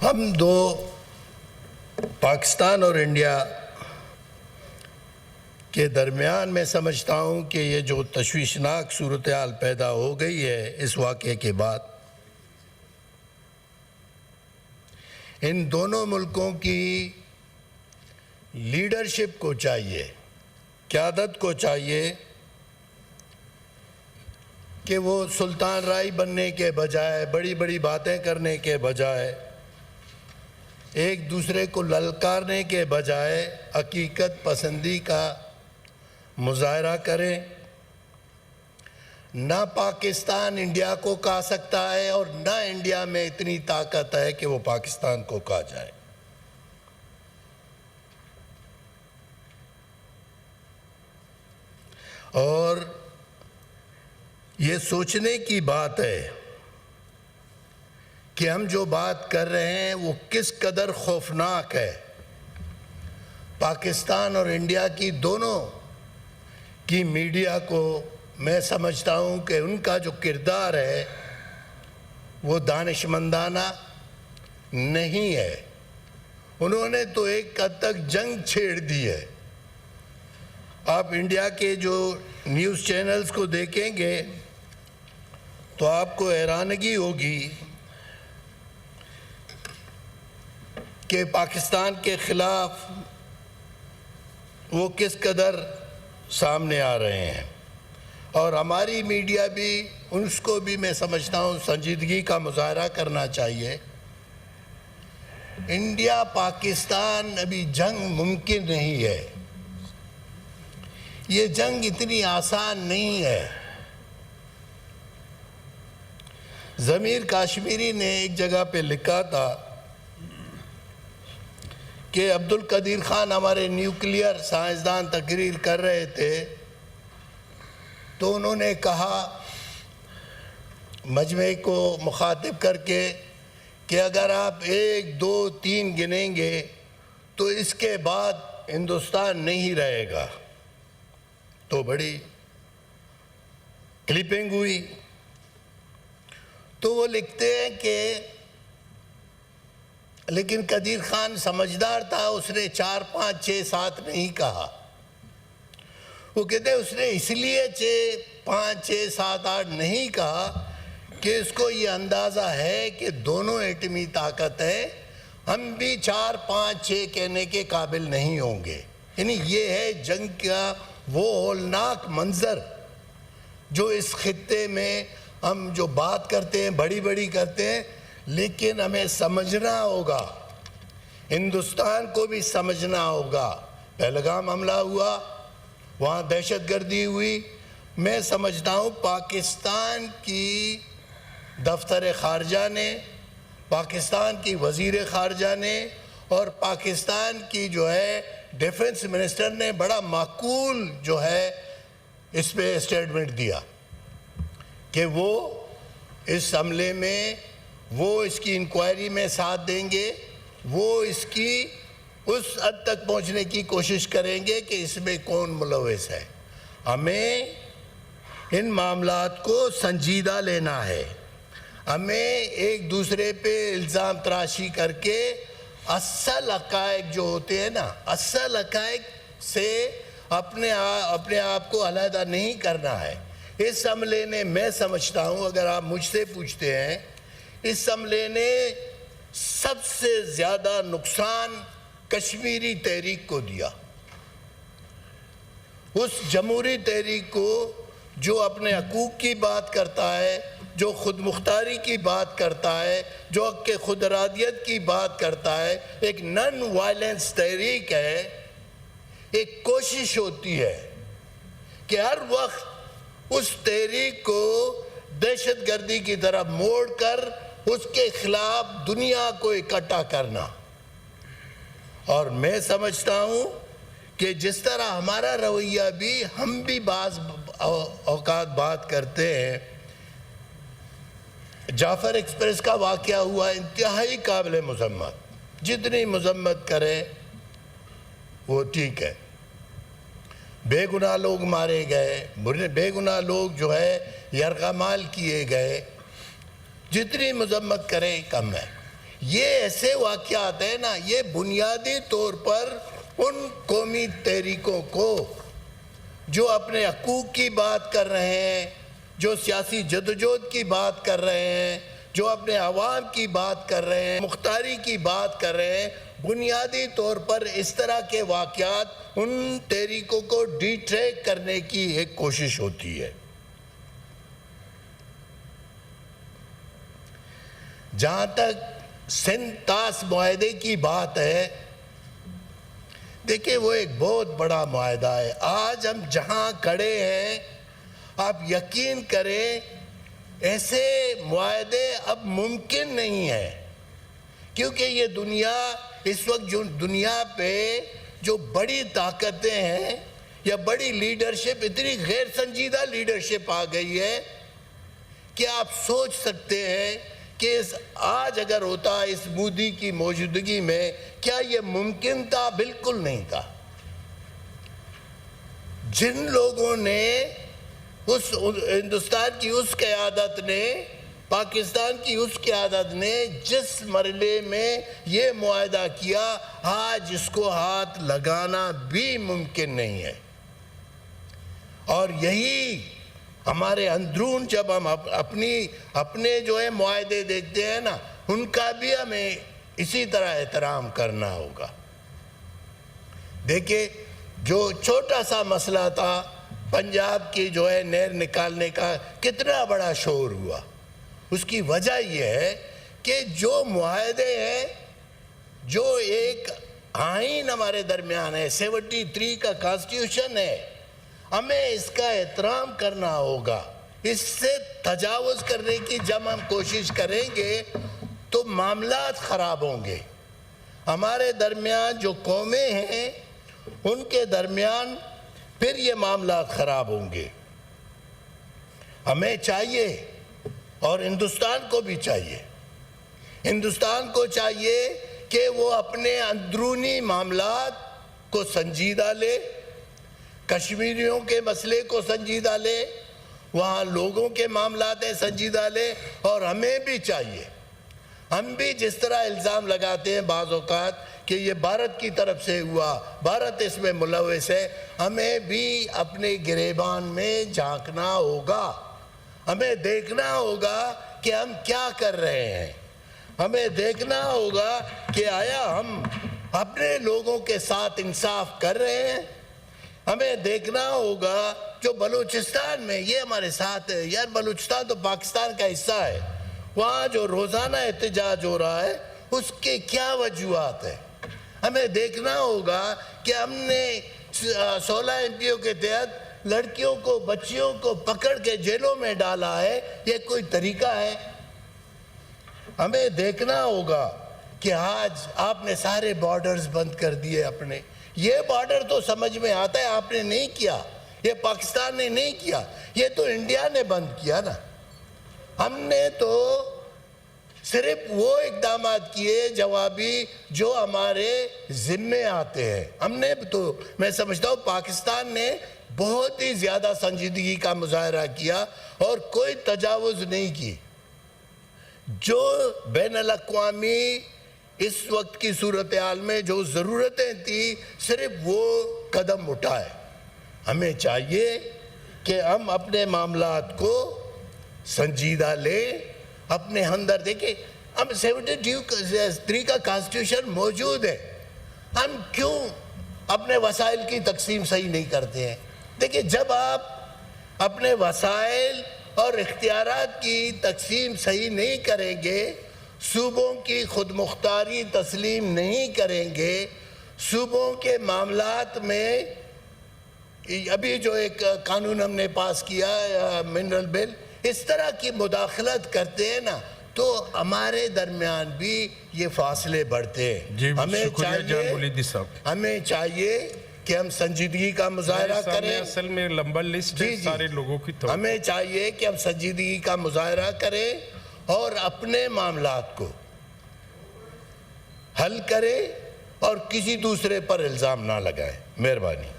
ہم دو پاکستان اور انڈیا کے درمیان میں سمجھتا ہوں کہ یہ جو تشویشناک صورتحال پیدا ہو گئی ہے اس واقعے کے بعد، ان دونوں ملکوں کی لیڈرشپ کو چاہیے، قیادت کو چاہیے کہ وہ سلطان رائی بننے کے بجائے، بڑی بڑی باتیں کرنے کے بجائے، ایک دوسرے کو للکارنے کے بجائے حقیقت پسندی کا مظاہرہ کریں۔ نہ پاکستان انڈیا کو کہا سکتا ہے اور نہ انڈیا میں اتنی طاقت ہے کہ وہ پاکستان کو کہا جائے۔ اور یہ سوچنے کی بات ہے کہ ہم جو بات کر رہے ہیں وہ کس قدر خوفناک ہے۔ پاکستان اور انڈیا کی دونوں کی میڈیا کو میں سمجھتا ہوں کہ ان کا جو کردار ہے وہ دانشمندانہ نہیں ہے۔ انہوں نے تو ایک حد تک جنگ چھیڑ دی ہے۔ آپ انڈیا کے جو نیوز چینلز کو دیکھیں گے تو آپ کو حیرانگی ہوگی کہ پاکستان کے خلاف وہ کس قدر سامنے آ رہے ہیں، اور ہماری میڈیا بھی اس کو بھی میں سمجھتا ہوں سنجیدگی کا مظاہرہ کرنا چاہیے۔ انڈیا پاکستان ابھی جنگ ممکن نہیں ہے، یہ جنگ اتنی آسان نہیں ہے۔ ضمیر کاشمیری نے ایک جگہ پہ لکھا تھا کہ عبدالقدیر خان ہمارے نیوکلیئر سائنسدان تقریر کر رہے تھے تو انہوں نے کہا مجمع کو مخاطب کر کے کہ اگر آپ 1 2 3 گنیں گے تو اس کے بعد ہندوستان نہیں رہے گا۔ تو بڑی کلپنگ ہوئی۔ تو وہ لکھتے ہیں کہ لیکن قدیر خان سمجھدار تھا، اس نے 4 5 6 7 نہیں کہا۔ وہ کہتے ہیں اس نے اس لیے 5 6 7 8 نہیں کہا کہ اس کو یہ اندازہ ہے کہ دونوں ایٹمی طاقت ہے، ہم بھی 4 5 6 کہنے کے قابل نہیں ہوں گے۔ یعنی یہ ہے جنگ کا وہ ہولناک منظر جو اس خطے میں ہم جو بات کرتے ہیں بڑی بڑی کرتے ہیں، لیکن ہمیں سمجھنا ہوگا، ہندوستان کو بھی سمجھنا ہوگا۔ پہلگام حملہ ہوا، وہاں دہشت گردی ہوئی۔ میں سمجھتا ہوں پاکستان کی دفتر خارجہ نے، پاکستان کی وزیر خارجہ نے اور پاکستان کی جو ہے ڈیفنس منسٹر نے بڑا معقول جو ہے اس پہ اسٹیٹمنٹ دیا کہ وہ اس حملے میں وہ اس کی انکوائری میں ساتھ دیں گے، وہ اس کی اس حد تک پہنچنے کی کوشش کریں گے کہ اس میں کون ملوث ہے۔ ہمیں ان معاملات کو سنجیدہ لینا ہے، ہمیں ایک دوسرے پہ الزام تراشی کر کے اصل حقائق جو ہوتے ہیں نا، اصل حقائق سے اپنے آپ کو علیحدہ نہیں کرنا ہے۔ اس حملے نے، میں سمجھتا ہوں اگر آپ مجھ سے پوچھتے ہیں، اس حملے نے سب سے زیادہ نقصان کشمیری تحریک کو دیا۔ اس جمہوری تحریک کو جو اپنے حقوق کی بات کرتا ہے، جو خود مختاری کی بات کرتا ہے، جو حق کے خود ارادیت کی بات کرتا ہے، ایک نن وائلنس تحریک ہے۔ ایک کوشش ہوتی ہے کہ ہر وقت اس تحریک کو دہشت گردی کی طرف موڑ کر اس کے خلاف دنیا کو اکٹھا کرنا۔ اور میں سمجھتا ہوں کہ جس طرح ہمارا رویہ بھی، ہم بھی بعض اوقات بات کرتے ہیں۔ جعفر ایکسپریس کا واقعہ ہوا، انتہائی قابل مذمت، جتنی مذمت کرے وہ ٹھیک ہے۔ بے گناہ لوگ مارے گئے، بے گناہ لوگ جو ہے یرغمال کیے گئے، جتنی مذمت کرے کم ہے۔ یہ ایسے واقعات ہیں نا، یہ بنیادی طور پر ان قومی تحریکوں کو جو اپنے حقوق کی بات کر رہے ہیں، جو سیاسی جدوجہد کی بات کر رہے ہیں، جو اپنے عوام کی بات کر رہے ہیں، مختاری کی بات کر رہے ہیں، بنیادی طور پر اس طرح کے واقعات ان تحریکوں کو ڈی ٹریک کرنے کی ایک کوشش ہوتی ہے۔ جہاں تک سندھ طاس معاہدے کی بات ہے، دیکھیں وہ ایک بہت بڑا معاہدہ ہے۔ آج ہم جہاں کھڑے ہیں، آپ یقین کریں ایسے معاہدے اب ممکن نہیں ہیں، کیونکہ یہ دنیا اس وقت جو دنیا پہ جو بڑی طاقتیں ہیں یا بڑی لیڈرشپ، اتنی غیر سنجیدہ لیڈرشپ آ گئی ہے کہ آپ سوچ سکتے ہیں کہ آج اگر ہوتا اس مودی کی موجودگی میں کیا یہ ممکن تھا؟ بالکل نہیں تھا۔ جن لوگوں نے اس ہندوستان کی اس قیادت نے، پاکستان کی اس قیادت نے جس مرحلے میں یہ معاہدہ کیا، آج اس کو ہاتھ لگانا بھی ممکن نہیں ہے۔ اور یہی ہمارے اندرون جب ہم اپنے جو ہے معاہدے دیکھتے ہیں نا، ان کا بھی ہمیں اسی طرح احترام کرنا ہوگا۔ دیکھیں جو چھوٹا سا مسئلہ تھا پنجاب کی جو ہے نہر نکالنے کا، کتنا بڑا شور ہوا۔ اس کی وجہ یہ ہے کہ جو معاہدے ہیں، جو ایک آئین ہمارے درمیان ہے، 73 کا کانسٹیٹیوشن ہے، ہمیں اس کا احترام کرنا ہوگا۔ اس سے تجاوز کرنے کی جب ہم کوشش کریں گے تو معاملات خراب ہوں گے۔ ہمارے درمیان جو قومیں ہیں ان کے درمیان پھر یہ معاملات خراب ہوں گے۔ ہمیں چاہیے، اور ہندوستان کو بھی چاہیے، ہندوستان کو چاہیے کہ وہ اپنے اندرونی معاملات کو سنجیدہ لے، کشمیریوں کے مسئلے کو سنجیدہ لے، وہاں لوگوں کے معاملات سنجیدہ لے، اور ہمیں بھی چاہیے، ہم بھی جس طرح الزام لگاتے ہیں بعض اوقات کہ یہ بھارت کی طرف سے ہوا، بھارت اس میں ملوث ہے، ہمیں بھی اپنے گریبان میں جھانکنا ہوگا۔ ہمیں دیکھنا ہوگا کہ ہم کیا کر رہے ہیں، ہمیں دیکھنا ہوگا کہ آیا ہم اپنے لوگوں کے ساتھ انصاف کر رہے ہیں۔ ہمیں دیکھنا ہوگا جو بلوچستان میں یہ ہمارے ساتھ ہے، یار بلوچستان تو پاکستان کا حصہ ہے، وہاں جو روزانہ احتجاج ہو رہا ہے اس کے کیا وجوہات ہیں۔ ہمیں دیکھنا ہوگا کہ ہم نے 16 MPO کے تحت لڑکیوں کو، بچیوں کو پکڑ کے جیلوں میں ڈالا ہے، یہ کوئی طریقہ ہے؟ ہمیں دیکھنا ہوگا کہ آج آپ نے سارے بارڈرز بند کر دیے اپنے۔ یہ بارڈر تو سمجھ میں آتا ہے آپ نے نہیں کیا، یہ پاکستان نے نہیں کیا، یہ تو انڈیا نے بند کیا نا۔ ہم نے تو صرف وہ اقدامات کیے جوابی جو ہمارے ذمے آتے ہیں۔ ہم نے تو، میں سمجھتا ہوں پاکستان نے بہت ہی زیادہ سنجیدگی کا مظاہرہ کیا اور کوئی تجاوز نہیں کی۔ جو بین الاقوامی اس وقت کی صورتحال میں جو ضرورتیں تھیں، صرف وہ قدم اٹھائے۔ ہمیں چاہیے کہ ہم اپنے معاملات کو سنجیدہ لیں، اپنے اندر دیکھیں ہم 73 کا کانسٹیٹیوشن موجود ہے، ہم کیوں اپنے وسائل کی تقسیم صحیح نہیں کرتے ہیں؟ دیکھیں جب آپ اپنے وسائل اور اختیارات کی تقسیم صحیح نہیں کریں گے، صوبوں کی خود مختاری تسلیم نہیں کریں گے، صوبوں کے معاملات میں ابھی جو ایک قانون ہم نے پاس کیا منرل بل، اس طرح کی مداخلت کرتے ہیں نا تو ہمارے درمیان بھی یہ فاصلے بڑھتے ہیں۔ ہمیں چاہیے کہ ہم سنجیدگی کا مظاہرہ کریں، اصل میں لمبا لسٹ ہے سارے لوگوں کی، ہمیں چاہیے کہ ہم سنجیدگی کا مظاہرہ کریں اور اپنے معاملات کو حل کریں اور کسی دوسرے پر الزام نہ لگائیں۔ مہربانی۔